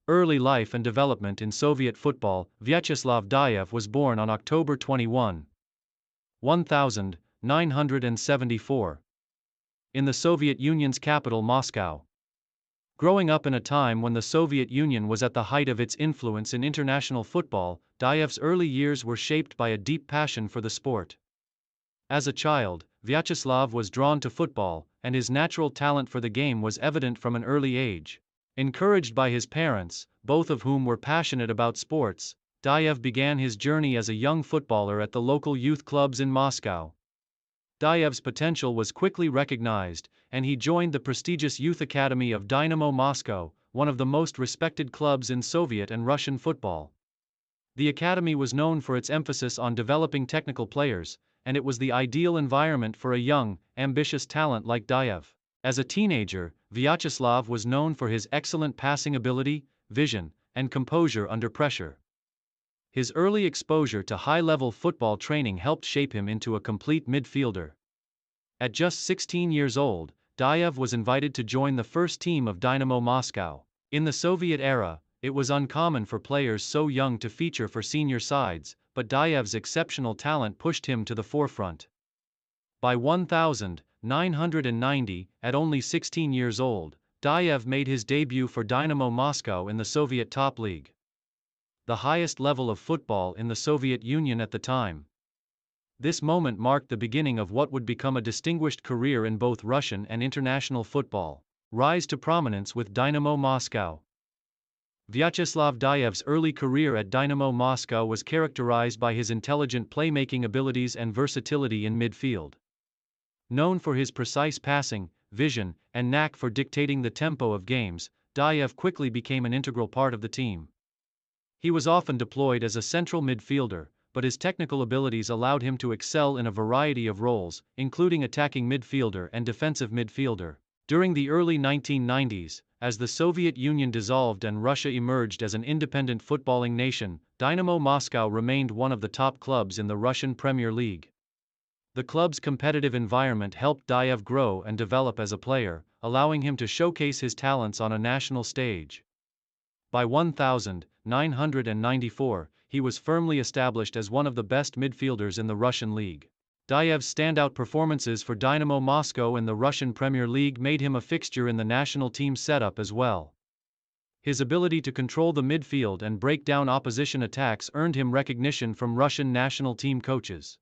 Early life and development in Soviet football. Vyacheslav Dayev was born on October 21, 1974, in the Soviet Union's capital Moscow. Growing up in a time when the Soviet Union was at the height of its influence in international football, Dayev's early years were shaped by a deep passion for the sport. As a child, Vyacheslav was drawn to football, and his natural talent for the game was evident from an early age. Encouraged by his parents, both of whom were passionate about sports, Dayev began his journey as a young footballer at the local youth clubs in Moscow. Dayev's potential was quickly recognized, and he joined the prestigious youth academy of Dynamo Moscow, one of the most respected clubs in Soviet and Russian football. The academy was known for its emphasis on developing technical players, and it was the ideal environment for a young, ambitious talent like Dayev. As a teenager, Vyacheslav was known for his excellent passing ability, vision, and composure under pressure. His early exposure to high-level football training helped shape him into a complete midfielder. At just 16 years old, Dayev was invited to join the first team of Dynamo Moscow. In the Soviet era, it was uncommon for players so young to feature for senior sides, but Dayev's exceptional talent pushed him to the forefront. By 1990, at only 16 years old, Dayev made his debut for Dynamo Moscow in the Soviet Top League, the highest level of football in the Soviet Union at the time. This moment marked the beginning of what would become a distinguished career in both Russian and international football. Rise to prominence with Dynamo Moscow. Vyacheslav Dayev's early career at Dynamo Moscow was characterized by his intelligent playmaking abilities and versatility in midfield. Known for his precise passing, vision, and knack for dictating the tempo of games, Dayev quickly became an integral part of the team. He was often deployed as a central midfielder, but his technical abilities allowed him to excel in a variety of roles, including attacking midfielder and defensive midfielder. During the early 1990s, as the Soviet Union dissolved and Russia emerged as an independent footballing nation, Dynamo Moscow remained one of the top clubs in the Russian Premier League. The club's competitive environment helped Dayev grow and develop as a player, allowing him to showcase his talents on a national stage. By 1994, he was firmly established as one of the best midfielders in the Russian league. Dayev's standout performances for Dynamo Moscow in the Russian Premier League made him a fixture in the national team setup as well. His ability to control the midfield and break down opposition attacks earned him recognition from Russian national team coaches.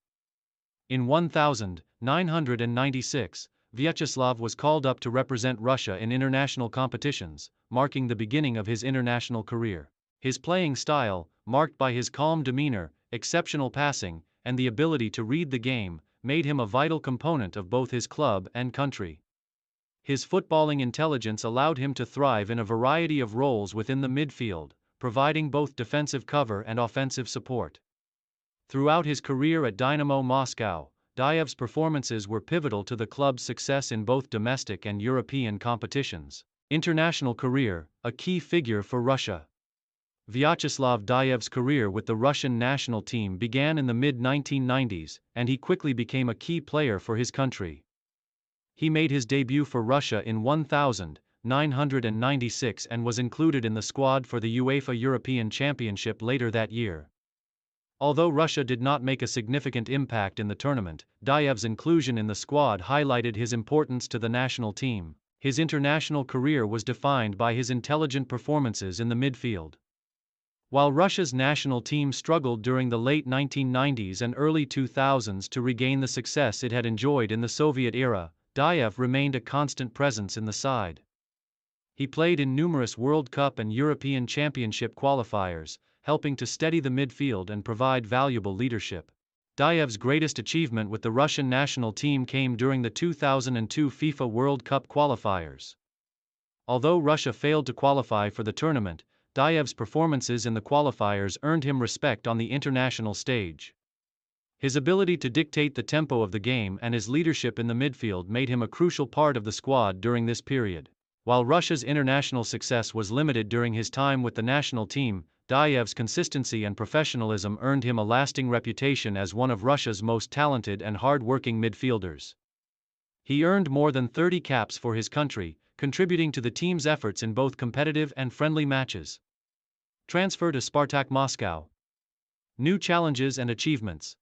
In 1996, Vyacheslav was called up to represent Russia in international competitions, marking the beginning of his international career. His playing style, marked by his calm demeanor, exceptional passing, and the ability to read the game, made him a vital component of both his club and country. His footballing intelligence allowed him to thrive in a variety of roles within the midfield, providing both defensive cover and offensive support. Throughout his career at Dynamo Moscow, Dayev's performances were pivotal to the club's success in both domestic and European competitions. International career, a key figure for Russia. Vyacheslav Dayev's career with the Russian national team began in the mid-1990s, and he quickly became a key player for his country. He made his debut for Russia in 1996 and was included in the squad for the UEFA European Championship later that year. Although Russia did not make a significant impact in the tournament, Dayev's inclusion in the squad highlighted his importance to the national team. His international career was defined by his intelligent performances in the midfield. While Russia's national team struggled during the late 1990s and early 2000s to regain the success it had enjoyed in the Soviet era, Dayev remained a constant presence in the side. He played in numerous World Cup and European Championship qualifiers, helping to steady the midfield and provide valuable leadership. Dayev's greatest achievement with the Russian national team came during the 2002 FIFA World Cup qualifiers. Although Russia failed to qualify for the tournament, Dayev's performances in the qualifiers earned him respect on the international stage. His ability to dictate the tempo of the game and his leadership in the midfield made him a crucial part of the squad during this period. While Russia's international success was limited during his time with the national team, Dayev's consistency and professionalism earned him a lasting reputation as one of Russia's most talented and hard-working midfielders. He earned more than 30 caps for his country, contributing to the team's efforts in both competitive and friendly matches. Transfer to Spartak Moscow. New challenges and achievements.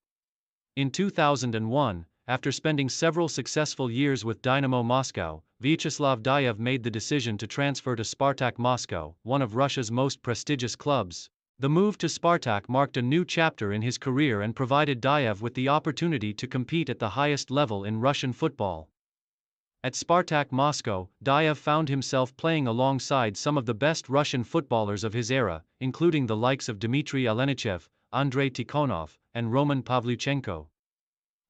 In 2001, after spending several successful years with Dynamo Moscow, Vyacheslav Dayev made the decision to transfer to Spartak Moscow, one of Russia's most prestigious clubs. The move to Spartak marked a new chapter in his career and provided Dayev with the opportunity to compete at the highest level in Russian football. At Spartak Moscow, Dayev found himself playing alongside some of the best Russian footballers of his era, including the likes of Dmitry Alenichev, Andrei Tikhonov, and Roman Pavlyuchenko.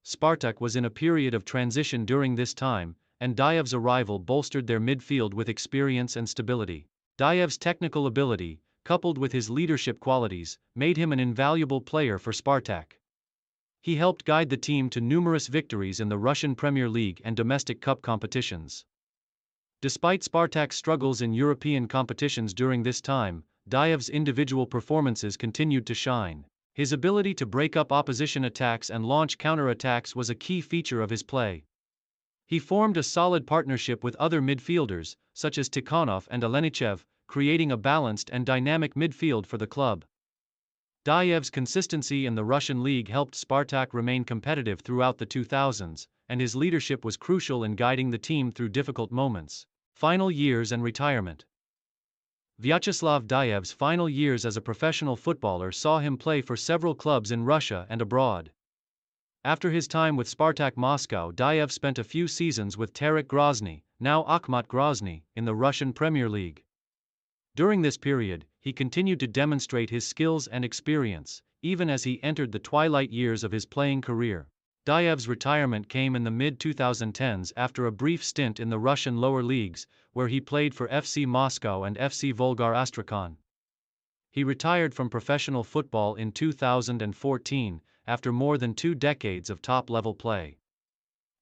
Spartak was in a period of transition during this time, and Dayev's arrival bolstered their midfield with experience and stability. Dayev's technical ability, coupled with his leadership qualities, made him an invaluable player for Spartak. He helped guide the team to numerous victories in the Russian Premier League and domestic cup competitions. Despite Spartak's struggles in European competitions during this time, Dayev's individual performances continued to shine. His ability to break up opposition attacks and launch counter-attacks was a key feature of his play. He formed a solid partnership with other midfielders, such as Tikhonov and Alenichev, creating a balanced and dynamic midfield for the club. Dayev's consistency in the Russian league helped Spartak remain competitive throughout the 2000s, and his leadership was crucial in guiding the team through difficult moments. Final years and retirement. Vyacheslav Dayev's final years as a professional footballer saw him play for several clubs in Russia and abroad. After his time with Spartak Moscow, Dayev spent a few seasons with Terek Grozny, now Akhmat Grozny, in the Russian Premier League. During this period, he continued to demonstrate his skills and experience, even as he entered the twilight years of his playing career. Dayev's retirement came in the mid-2010s after a brief stint in the Russian lower leagues, where he played for FC Moscow and FC Volgar Astrakhan. He retired from professional football in 2014, after more than 2 decades of top-level play.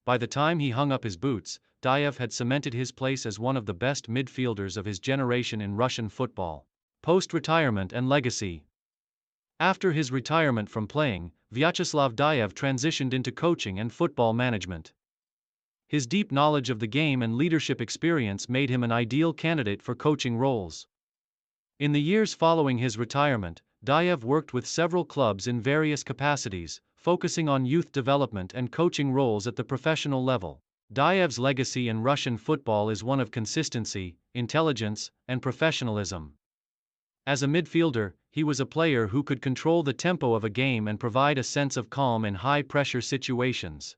By the time he hung up his boots, Dayev had cemented his place as one of the best midfielders of his generation in Russian football. Post-retirement and legacy. After his retirement from playing, Vyacheslav Dayev transitioned into coaching and football management. His deep knowledge of the game and leadership experience made him an ideal candidate for coaching roles. In the years following his retirement, Dayev worked with several clubs in various capacities, focusing on youth development and coaching roles at the professional level. Dayev's legacy in Russian football is one of consistency, intelligence, and professionalism. As a midfielder, he was a player who could control the tempo of a game and provide a sense of calm in high-pressure situations.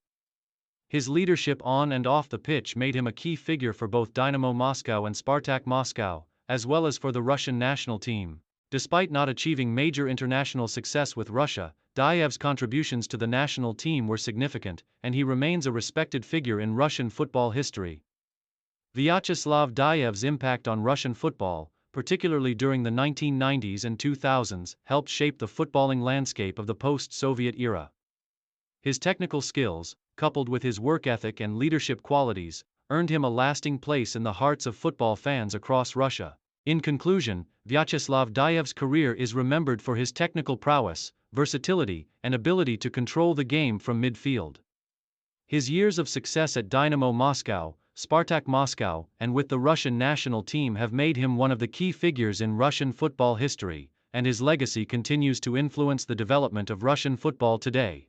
His leadership on and off the pitch made him a key figure for both Dynamo Moscow and Spartak Moscow, as well as for the Russian national team. Despite not achieving major international success with Russia, Dayev's contributions to the national team were significant, and he remains a respected figure in Russian football history. Vyacheslav Dayev's impact on Russian football, particularly during the 1990s and 2000s, helped shape the footballing landscape of the post-Soviet era. His technical skills, coupled with his work ethic and leadership qualities, earned him a lasting place in the hearts of football fans across Russia. In conclusion, Vyacheslav Dayev's career is remembered for his technical prowess, versatility, and ability to control the game from midfield. His years of success at Dynamo Moscow, Spartak Moscow, and with the Russian national team have made him one of the key figures in Russian football history, and his legacy continues to influence the development of Russian football today.